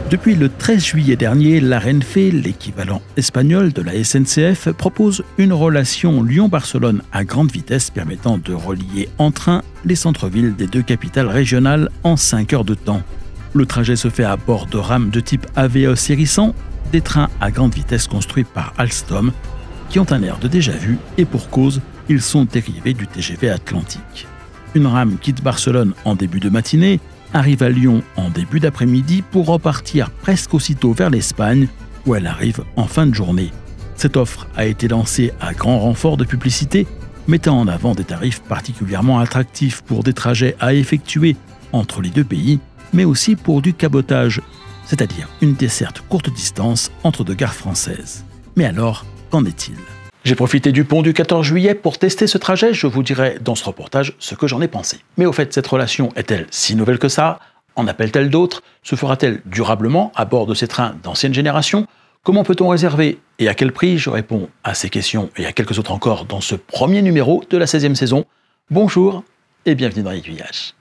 Depuis le 13 juillet dernier, la Renfe, l'équivalent espagnol de la SNCF, propose une relation Lyon-Barcelone à grande vitesse permettant de relier en train les centres-villes des deux capitales régionales en 5 heures de temps. Le trajet se fait à bord de rames de type AVE série 100, des trains à grande vitesse construits par Alstom, qui ont un air de déjà-vu et pour cause, ils sont dérivés du TGV Atlantique. Une rame quitte Barcelone en début de matinée, arrive à Lyon en début d'après-midi pour repartir presque aussitôt vers l'Espagne, où elle arrive en fin de journée. Cette offre a été lancée à grand renfort de publicité, mettant en avant des tarifs particulièrement attractifs pour des trajets à effectuer entre les deux pays, mais aussi pour du cabotage, c'est-à-dire une desserte courte distance entre deux gares françaises. Mais alors, qu'en est-il ? J'ai profité du pont du 14 juillet pour tester ce trajet, je vous dirai dans ce reportage ce que j'en ai pensé. Mais au fait, cette relation est-elle si nouvelle que ça ? En appelle-t-elle d'autres ? Se fera-t-elle durablement à bord de ces trains d'ancienne génération ? Comment peut-on réserver et à quel prix ? Je réponds à ces questions et à quelques autres encore dans ce premier numéro de la 16e saison. Bonjour et bienvenue dans l'Aiguillage.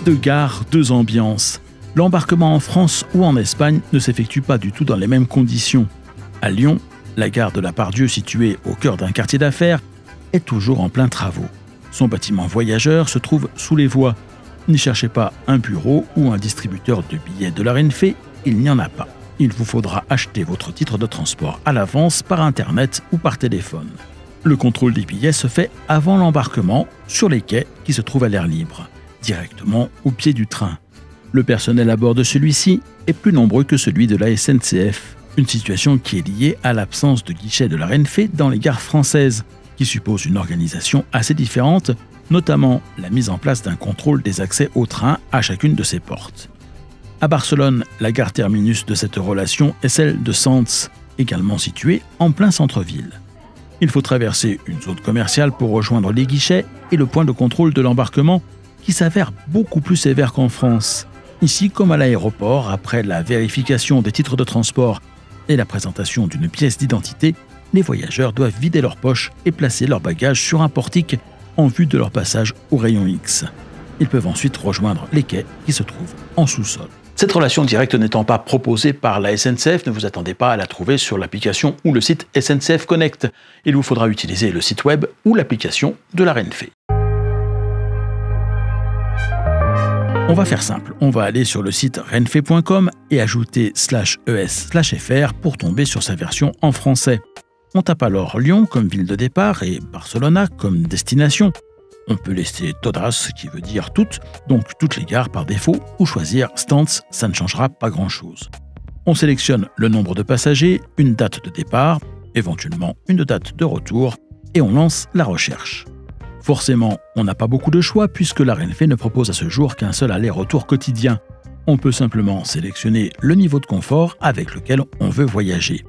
Deux gares, deux ambiances. L'embarquement en France ou en Espagne ne s'effectue pas du tout dans les mêmes conditions. À Lyon, la gare de la Part-Dieu, située au cœur d'un quartier d'affaires, est toujours en plein travaux. Son bâtiment voyageur se trouve sous les voies. N'y cherchez pas un bureau ou un distributeur de billets de la Renfe, il n'y en a pas. Il vous faudra acheter votre titre de transport à l'avance par Internet ou par téléphone. Le contrôle des billets se fait avant l'embarquement sur les quais qui se trouvent à l'air libre, directement au pied du train. Le personnel à bord de celui-ci est plus nombreux que celui de la SNCF, une situation qui est liée à l'absence de guichet de la Renfe dans les gares françaises, qui suppose une organisation assez différente, notamment la mise en place d'un contrôle des accès au train à chacune de ses portes. À Barcelone, la gare terminus de cette relation est celle de Sants, également située en plein centre-ville. Il faut traverser une zone commerciale pour rejoindre les guichets et le point de contrôle de l'embarquement qui s'avère beaucoup plus sévère qu'en France. Ici, comme à l'aéroport, après la vérification des titres de transport et la présentation d'une pièce d'identité, les voyageurs doivent vider leurs poches et placer leurs bagages sur un portique en vue de leur passage au rayon X. Ils peuvent ensuite rejoindre les quais qui se trouvent en sous-sol. Cette relation directe n'étant pas proposée par la SNCF, ne vous attendez pas à la trouver sur l'application ou le site SNCF Connect. Il vous faudra utiliser le site web ou l'application de la Renfe. On va faire simple, on va aller sur le site renfe.com et ajouter /es/fr pour tomber sur sa version en français. On tape alors Lyon comme ville de départ et Barcelona comme destination. On peut laisser todas, qui veut dire toutes, donc toutes les gares par défaut, ou choisir Stans, ça ne changera pas grand-chose. On sélectionne le nombre de passagers, une date de départ, éventuellement une date de retour, et on lance la recherche. Forcément, on n'a pas beaucoup de choix puisque la Renfe ne propose à ce jour qu'un seul aller-retour quotidien. On peut simplement sélectionner le niveau de confort avec lequel on veut voyager.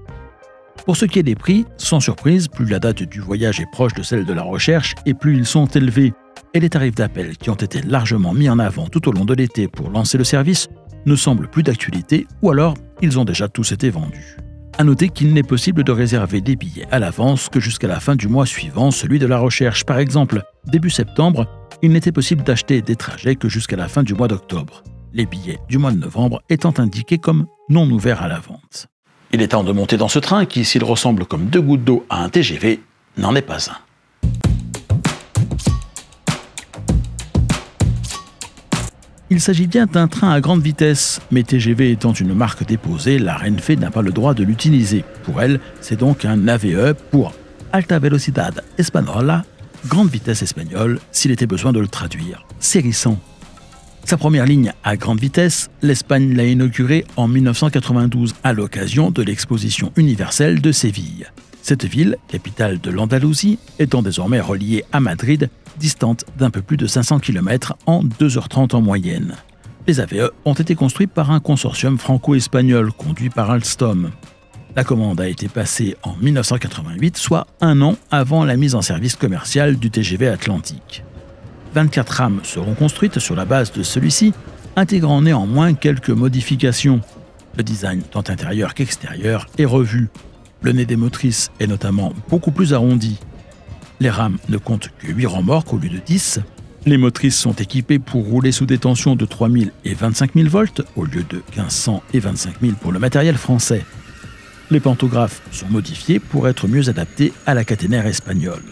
Pour ce qui est des prix, sans surprise, plus la date du voyage est proche de celle de la recherche et plus ils sont élevés. Et les tarifs d'appel qui ont été largement mis en avant tout au long de l'été pour lancer le service ne semblent plus d'actualité ou alors ils ont déjà tous été vendus. À noter qu'il n'est possible de réserver des billets à l'avance que jusqu'à la fin du mois suivant celui de la recherche. Par exemple, début septembre, il n'était possible d'acheter des trajets que jusqu'à la fin du mois d'octobre. Les billets du mois de novembre étant indiqués comme non ouverts à la vente. Il est temps de monter dans ce train qui, s'il ressemble comme deux gouttes d'eau à un TGV, n'en est pas un. Il s'agit bien d'un train à grande vitesse, mais TGV étant une marque déposée, la Renfe n'a pas le droit de l'utiliser. Pour elle, c'est donc un AVE pour Alta Velocidad Española, grande vitesse espagnole, s'il était besoin de le traduire. Série 100. Sa première ligne à grande vitesse, l'Espagne l'a inaugurée en 1992 à l'occasion de l'exposition universelle de Séville. Cette ville, capitale de l'Andalousie, étant désormais reliée à Madrid, distante d'un peu plus de 500 km en 2h30 en moyenne. Les AVE ont été construits par un consortium franco-espagnol conduit par Alstom. La commande a été passée en 1988, soit un an avant la mise en service commerciale du TGV Atlantique. 24 rames seront construites sur la base de celui-ci, intégrant néanmoins quelques modifications. Le design tant intérieur qu'extérieur est revu. Le nez des motrices est notamment beaucoup plus arrondi. Les rames ne comptent que 8 remorques au lieu de 10. Les motrices sont équipées pour rouler sous des tensions de 3000 et 25 000 volts au lieu de 1500 et 25 000 pour le matériel français. Les pantographes sont modifiés pour être mieux adaptés à la caténaire espagnole.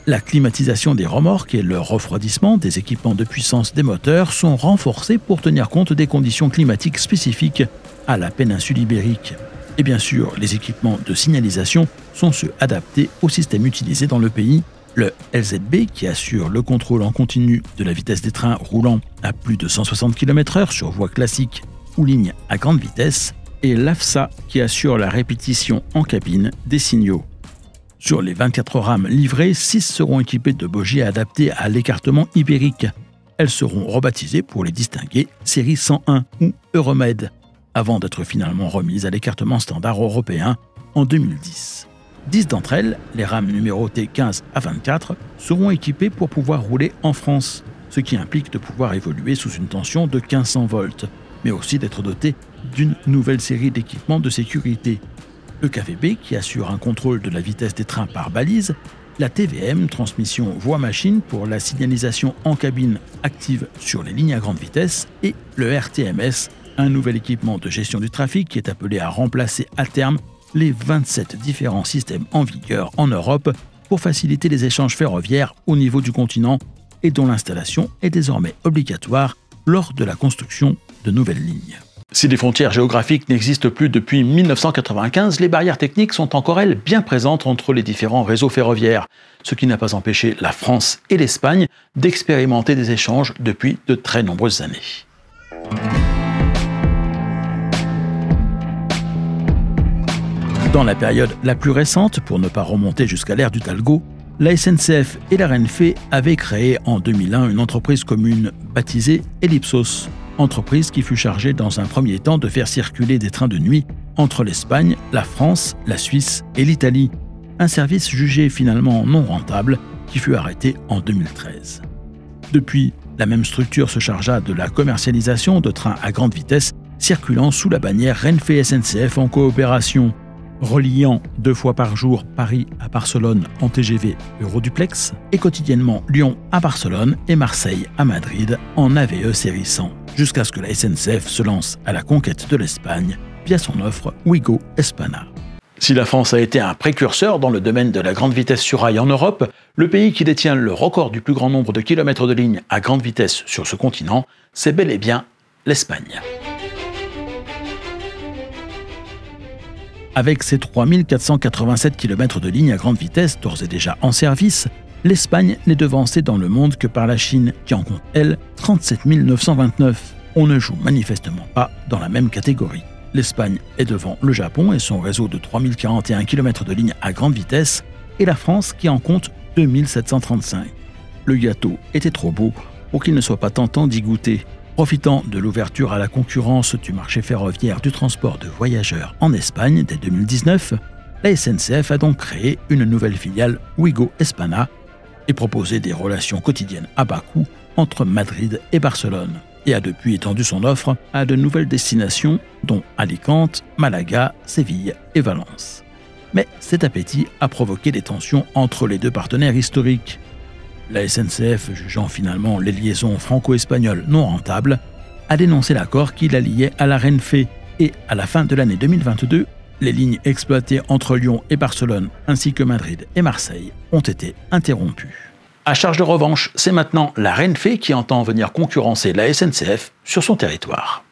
La climatisation des remorques et le refroidissement des équipements de puissance des moteurs sont renforcés pour tenir compte des conditions climatiques spécifiques à la péninsule ibérique. Et bien sûr, les équipements de signalisation sont ceux adaptés au système utilisé dans le pays. Le LZB qui assure le contrôle en continu de la vitesse des trains roulant à plus de 160 km/h sur voie classique ou ligne à grande vitesse, et l'AFSA qui assure la répétition en cabine des signaux. Sur les 24 rames livrées, 6 seront équipées de bogies adaptées à l'écartement ibérique. Elles seront rebaptisées pour les distinguer série 101 ou Euromed, avant d'être finalement remises à l'écartement standard européen en 2010. 10 d'entre elles, les rames numérotées 15 à 24, seront équipées pour pouvoir rouler en France, ce qui implique de pouvoir évoluer sous une tension de 1500 volts, mais aussi d'être dotées d'une nouvelle série d'équipements de sécurité. Le KVB qui assure un contrôle de la vitesse des trains par balise, la TVM, transmission voie-machine pour la signalisation en cabine active sur les lignes à grande vitesse, et le RTMS, un nouvel équipement de gestion du trafic qui est appelé à remplacer à terme les 27 différents systèmes en vigueur en Europe pour faciliter les échanges ferroviaires au niveau du continent et dont l'installation est désormais obligatoire lors de la construction de nouvelles lignes. Si les frontières géographiques n'existent plus depuis 1995, les barrières techniques sont encore, elles, bien présentes entre les différents réseaux ferroviaires, ce qui n'a pas empêché la France et l'Espagne d'expérimenter des échanges depuis de très nombreuses années. Dans la période la plus récente, pour ne pas remonter jusqu'à l'ère du Talgo, la SNCF et la Renfe avaient créé en 2001 une entreprise commune baptisée Ellipsos, entreprise qui fut chargée dans un premier temps de faire circuler des trains de nuit entre l'Espagne, la France, la Suisse et l'Italie, un service jugé finalement non rentable qui fut arrêté en 2013. Depuis, la même structure se chargea de la commercialisation de trains à grande vitesse circulant sous la bannière Renfe SNCF en coopération, reliant 2 fois par jour Paris à Barcelone en TGV Euroduplex et quotidiennement Lyon à Barcelone et Marseille à Madrid en AVE série 100, jusqu'à ce que la SNCF se lance à la conquête de l'Espagne via son offre Ouigo Hispana. Si la France a été un précurseur dans le domaine de la grande vitesse sur rail en Europe, le pays qui détient le record du plus grand nombre de kilomètres de ligne à grande vitesse sur ce continent, c'est bel et bien l'Espagne. Avec ses 3487 km de lignes à grande vitesse d'ores et déjà en service, l'Espagne n'est devancée dans le monde que par la Chine, qui en compte, elle, 37 929. On ne joue manifestement pas dans la même catégorie. L'Espagne est devant le Japon et son réseau de 3041 km de lignes à grande vitesse, et la France qui en compte 2735. Le gâteau était trop beau pour qu'il ne soit pas tentant d'y goûter. Profitant de l'ouverture à la concurrence du marché ferroviaire du transport de voyageurs en Espagne dès 2019, la SNCF a donc créé une nouvelle filiale Ouigo Hispana et proposé des relations quotidiennes à bas coût entre Madrid et Barcelone, et a depuis étendu son offre à de nouvelles destinations dont Alicante, Malaga, Séville et Valence. Mais cet appétit a provoqué des tensions entre les deux partenaires historiques. La SNCF, jugeant finalement les liaisons franco-espagnoles non rentables, a dénoncé l'accord qui la liait à la Renfe, et à la fin de l'année 2022, les lignes exploitées entre Lyon et Barcelone ainsi que Madrid et Marseille ont été interrompues. À charge de revanche, c'est maintenant la Renfe qui entend venir concurrencer la SNCF sur son territoire.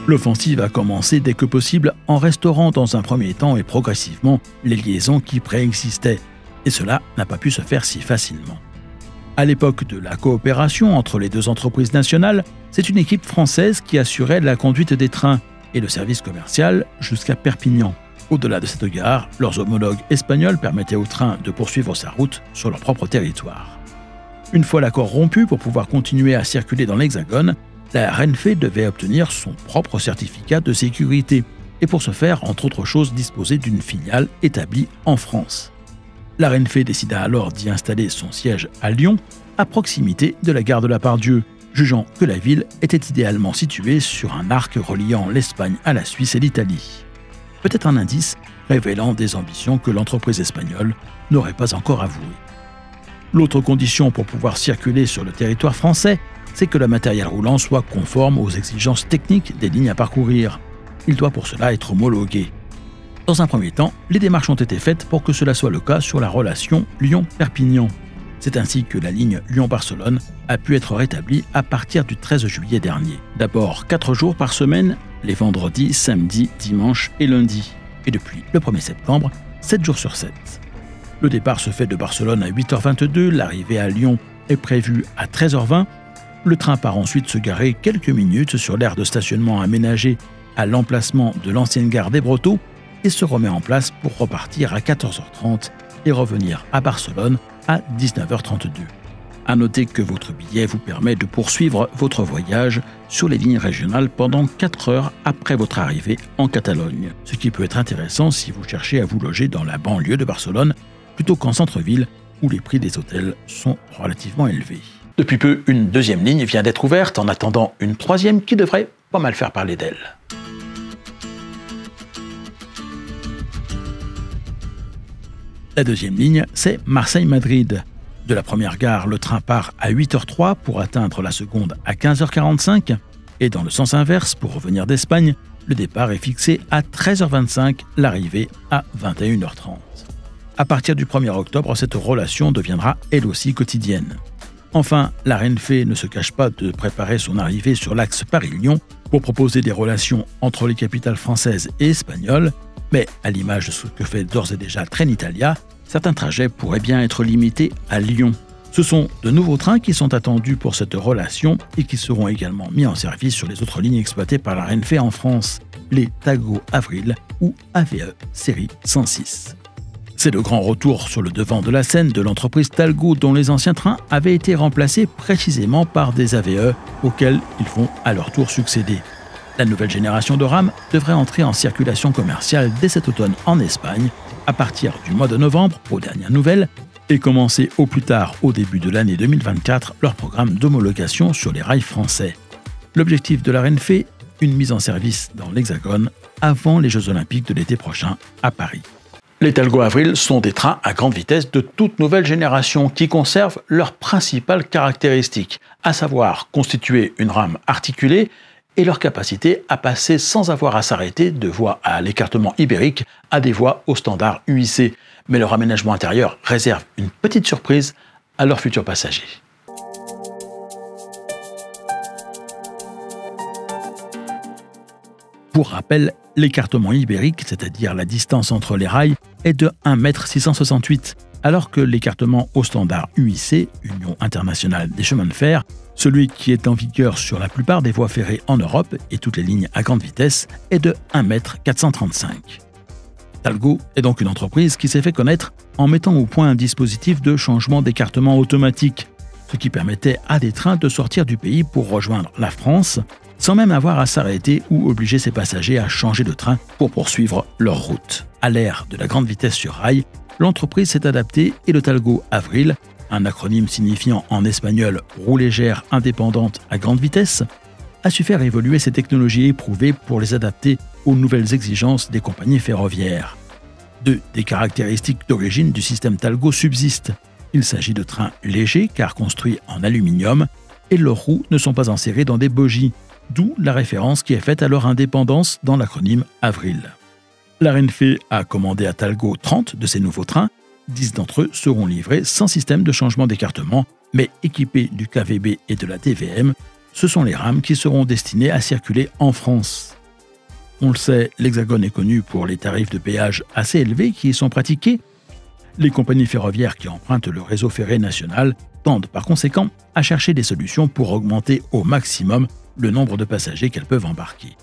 L'offensive a commencé dès que possible en restaurant dans un premier temps et progressivement les liaisons qui préexistaient, et cela n'a pas pu se faire si facilement. À l'époque de la coopération entre les deux entreprises nationales, c'est une équipe française qui assurait la conduite des trains et le service commercial jusqu'à Perpignan. Au-delà de cette gare, leurs homologues espagnols permettaient aux trains de poursuivre sa route sur leur propre territoire. Une fois l'accord rompu pour pouvoir continuer à circuler dans l'Hexagone, la Renfe devait obtenir son propre certificat de sécurité et pour ce faire, entre autres choses, disposer d'une filiale établie en France. La Renfe décida alors d'y installer son siège à Lyon, à proximité de la gare de la Part-Dieu, jugeant que la ville était idéalement située sur un arc reliant l'Espagne à la Suisse et l'Italie. Peut-être un indice révélant des ambitions que l'entreprise espagnole n'aurait pas encore avouées. L'autre condition pour pouvoir circuler sur le territoire français, c'est que le matériel roulant soit conforme aux exigences techniques des lignes à parcourir. Il doit pour cela être homologué. Dans un premier temps, les démarches ont été faites pour que cela soit le cas sur la relation Lyon-Perpignan. C'est ainsi que la ligne Lyon-Barcelone a pu être rétablie à partir du 13 juillet dernier. D'abord 4 jours par semaine, les vendredis, samedis, dimanches et lundis. Et depuis le 1er septembre, 7 jours sur 7. Le départ se fait de Barcelone à 8h22, l'arrivée à Lyon est prévue à 13h20. Le train part ensuite se garer quelques minutes sur l'aire de stationnement aménagé à l'emplacement de l'ancienne gare des Brotteaux et se remet en place pour repartir à 14h30 et revenir à Barcelone à 19h32. À noter que votre billet vous permet de poursuivre votre voyage sur les lignes régionales pendant 4 heures après votre arrivée en Catalogne, ce qui peut être intéressant si vous cherchez à vous loger dans la banlieue de Barcelone plutôt qu'en centre-ville où les prix des hôtels sont relativement élevés. Depuis peu, une deuxième ligne vient d'être ouverte en attendant une troisième qui devrait pas mal faire parler d'elle. La deuxième ligne, c'est Marseille-Madrid. De la première gare, le train part à 8h03 pour atteindre la seconde à 15h45. Et dans le sens inverse, pour revenir d'Espagne, le départ est fixé à 13h25, l'arrivée à 21h30. À partir du 1er octobre, cette relation deviendra elle aussi quotidienne. Enfin, la Renfe ne se cache pas de préparer son arrivée sur l'axe Paris-Lyon pour proposer des relations entre les capitales françaises et espagnoles, mais à l'image de ce que fait d'ores et déjà Trenitalia, certains trajets pourraient bien être limités à Lyon. Ce sont de nouveaux trains qui sont attendus pour cette relation et qui seront également mis en service sur les autres lignes exploitées par la Renfe en France, les Talgo Avril ou AVE série 106. C'est le grand retour sur le devant de la scène de l'entreprise Talgo dont les anciens trains avaient été remplacés précisément par des AVE auxquels ils vont à leur tour succéder. La nouvelle génération de rames devrait entrer en circulation commerciale dès cet automne en Espagne, à partir du mois de novembre aux dernières nouvelles, et commencer au plus tard au début de l'année 2024 leur programme d'homologation sur les rails français. L'objectif de la Renfe, une mise en service dans l'Hexagone avant les Jeux Olympiques de l'été prochain à Paris. Les Talgo Avril sont des trains à grande vitesse de toute nouvelle génération qui conservent leurs principales caractéristiques, à savoir constituer une rame articulée et leur capacité à passer sans avoir à s'arrêter de voies à l'écartement ibérique à des voies au standard UIC. Mais leur aménagement intérieur réserve une petite surprise à leurs futurs passagers. Pour rappel, l'écartement ibérique, c'est-à-dire la distance entre les rails, est de 1,668 m, alors que l'écartement au standard UIC, Union internationale des chemins de fer, celui qui est en vigueur sur la plupart des voies ferrées en Europe et toutes les lignes à grande vitesse, est de 1,435 m. Talgo est donc une entreprise qui s'est fait connaître en mettant au point un dispositif de changement d'écartement automatique, ce qui permettait à des trains de sortir du pays pour rejoindre la France, sans même avoir à s'arrêter ou obliger ses passagers à changer de train pour poursuivre leur route. À l'ère de la grande vitesse sur rail, l'entreprise s'est adaptée et le Talgo Avril, un acronyme signifiant en espagnol « roue légère indépendante à grande vitesse », a su faire évoluer ces technologies éprouvées pour les adapter aux nouvelles exigences des compagnies ferroviaires. Deux des caractéristiques d'origine du système Talgo subsistent. Il s'agit de trains légers car construits en aluminium et leurs roues ne sont pas insérées dans des bogies, d'où la référence qui est faite à leur indépendance dans l'acronyme Avril. La Renfe a commandé à Talgo 30 de ces nouveaux trains. 10 d'entre eux seront livrés sans système de changement d'écartement, mais équipés du KVB et de la TVM. Ce sont les rames qui seront destinées à circuler en France. On le sait, l'Hexagone est connu pour les tarifs de péage assez élevés qui y sont pratiqués. Les compagnies ferroviaires qui empruntent le réseau ferré national tendent par conséquent à chercher des solutions pour augmenter au maximum le nombre de passagers qu'elles peuvent embarquer.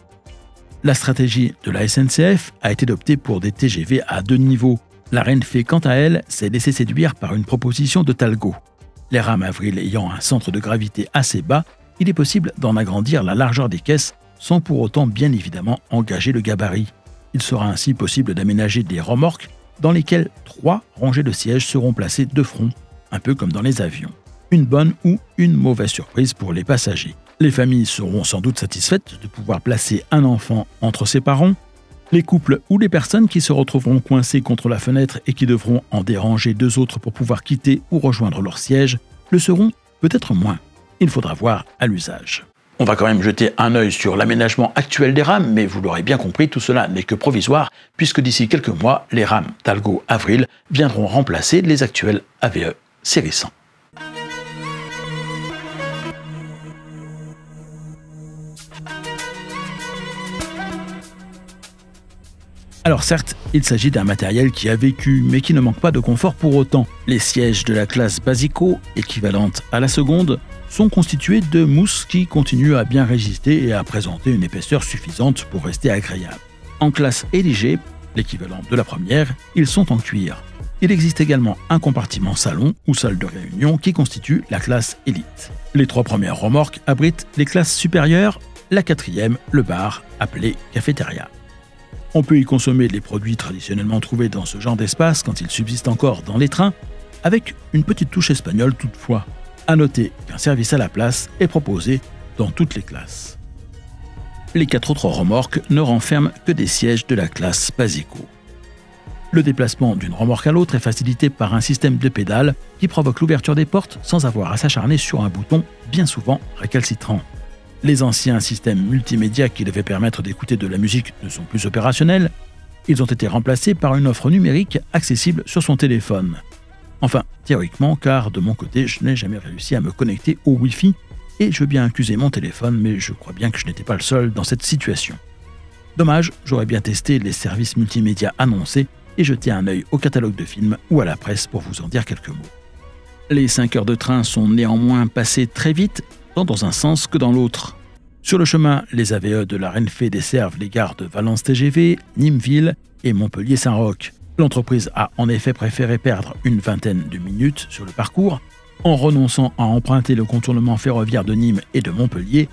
La stratégie de la SNCF a été d'opter pour des TGV à 2 niveaux. La Renfe, quant à elle, s'est laissée séduire par une proposition de Talgo. Les rames Avril ayant un centre de gravité assez bas, il est possible d'en agrandir la largeur des caisses sans pour autant bien évidemment engager le gabarit. Il sera ainsi possible d'aménager des remorques dans lesquelles 3 rangées de sièges seront placées de front, un peu comme dans les avions. une bonne ou une mauvaise surprise pour les passagers. Les familles seront sans doute satisfaites de pouvoir placer un enfant entre ses parents. Les couples ou les personnes qui se retrouveront coincées contre la fenêtre et qui devront en déranger deux autres pour pouvoir quitter ou rejoindre leur siège le seront peut-être moins. Il faudra voir à l'usage. On va quand même jeter un œil sur l'aménagement actuel des rames, mais vous l'aurez bien compris, tout cela n'est que provisoire, puisque d'ici quelques mois, les rames Talgo Avril viendront remplacer les actuelles AVE série 100. Alors certes, il s'agit d'un matériel qui a vécu, mais qui ne manque pas de confort pour autant. Les sièges de la classe Basico, équivalente à la seconde, sont constitués de mousse qui continue à bien résister et à présenter une épaisseur suffisante pour rester agréable. En classe Elige, l'équivalent de la première, ils sont en cuir. Il existe également un compartiment salon ou salle de réunion qui constitue la classe Elite. Les trois premières remorques abritent les classes supérieures, la quatrième, le bar, appelé cafétéria. On peut y consommer les produits traditionnellement trouvés dans ce genre d'espace quand il subsiste encore dans les trains, avec une petite touche espagnole toutefois. À noter qu'un service à la place est proposé dans toutes les classes. Les quatre autres remorques ne renferment que des sièges de la classe Basico. Le déplacement d'une remorque à l'autre est facilité par un système de pédales qui provoque l'ouverture des portes sans avoir à s'acharner sur un bouton bien souvent récalcitrant. Les anciens systèmes multimédia qui devaient permettre d'écouter de la musique ne sont plus opérationnels. Ils ont été remplacés par une offre numérique accessible sur son téléphone. Enfin, théoriquement, car de mon côté, je n'ai jamais réussi à me connecter au Wi-Fi et je veux bien accuser mon téléphone, mais je crois bien que je n'étais pas le seul dans cette situation. Dommage, j'aurais bien testé les services multimédia annoncés et jeté un œil au catalogue de films ou à la presse pour vous en dire quelques mots. Les 5 heures de train sont néanmoins passées très vite, tant dans un sens que dans l'autre. Sur le chemin, les AVE de la Renfe desservent les gares de Valence TGV, Nîmes-Ville et Montpellier-Saint-Roch. L'entreprise a en effet préféré perdre une vingtaine de minutes sur le parcours en renonçant à emprunter le contournement ferroviaire de Nîmes et de Montpellier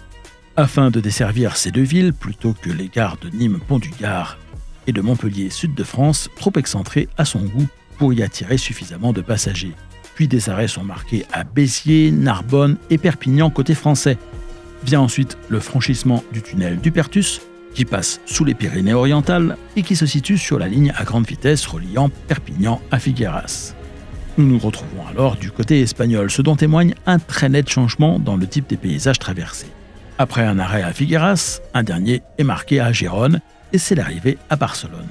afin de desservir ces deux villes plutôt que les gares de Nîmes-Pont-du-Gard et de Montpellier-Sud-de-France, trop excentrées à son goût pour y attirer suffisamment de passagers. Puis des arrêts sont marqués à Béziers, Narbonne et Perpignan côté français. Vient ensuite le franchissement du tunnel du Pertus, qui passe sous les Pyrénées-Orientales et qui se situe sur la ligne à grande vitesse reliant Perpignan à Figueras. Nous nous retrouvons alors du côté espagnol, ce dont témoigne un très net changement dans le type des paysages traversés. Après un arrêt à Figueras, un dernier est marqué à Gérone et c'est l'arrivée à Barcelone.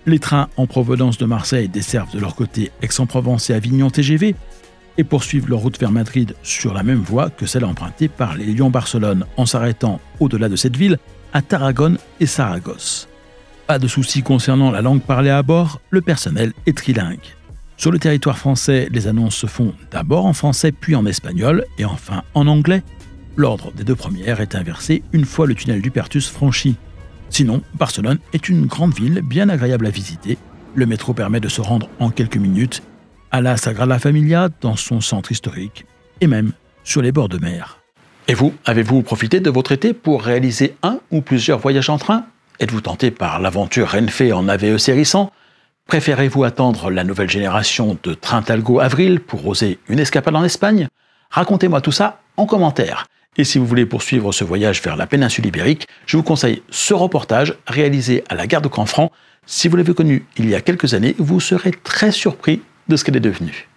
Les trains en provenance de Marseille desservent de leur côté Aix-en-Provence et Avignon TGV et poursuivent leur route vers Madrid sur la même voie que celle empruntée par les Lyon-Barcelone en s'arrêtant au-delà de cette ville à Tarragone et Saragosse. Pas de soucis concernant la langue parlée à bord, le personnel est trilingue. Sur le territoire français, les annonces se font d'abord en français puis en espagnol et enfin en anglais. L'ordre des deux premières est inversé une fois le tunnel du Pertus franchi. Sinon, Barcelone est une grande ville bien agréable à visiter. Le métro permet de se rendre en quelques minutes à la Sagrada Familia dans son centre historique et même sur les bords de mer. Et vous, avez-vous profité de votre été pour réaliser un ou plusieurs voyages en train? Êtes-vous tenté par l'aventure Renfe en AVE série 100? Préférez-vous attendre la nouvelle génération de trains Talgo Avril pour oser une escapade en Espagne? Racontez-moi tout ça en commentaire. Et si vous voulez poursuivre ce voyage vers la péninsule ibérique, je vous conseille ce reportage réalisé à la gare de Canfranc. Si vous l'avez connu il y a quelques années, vous serez très surpris de ce qu'elle est devenue.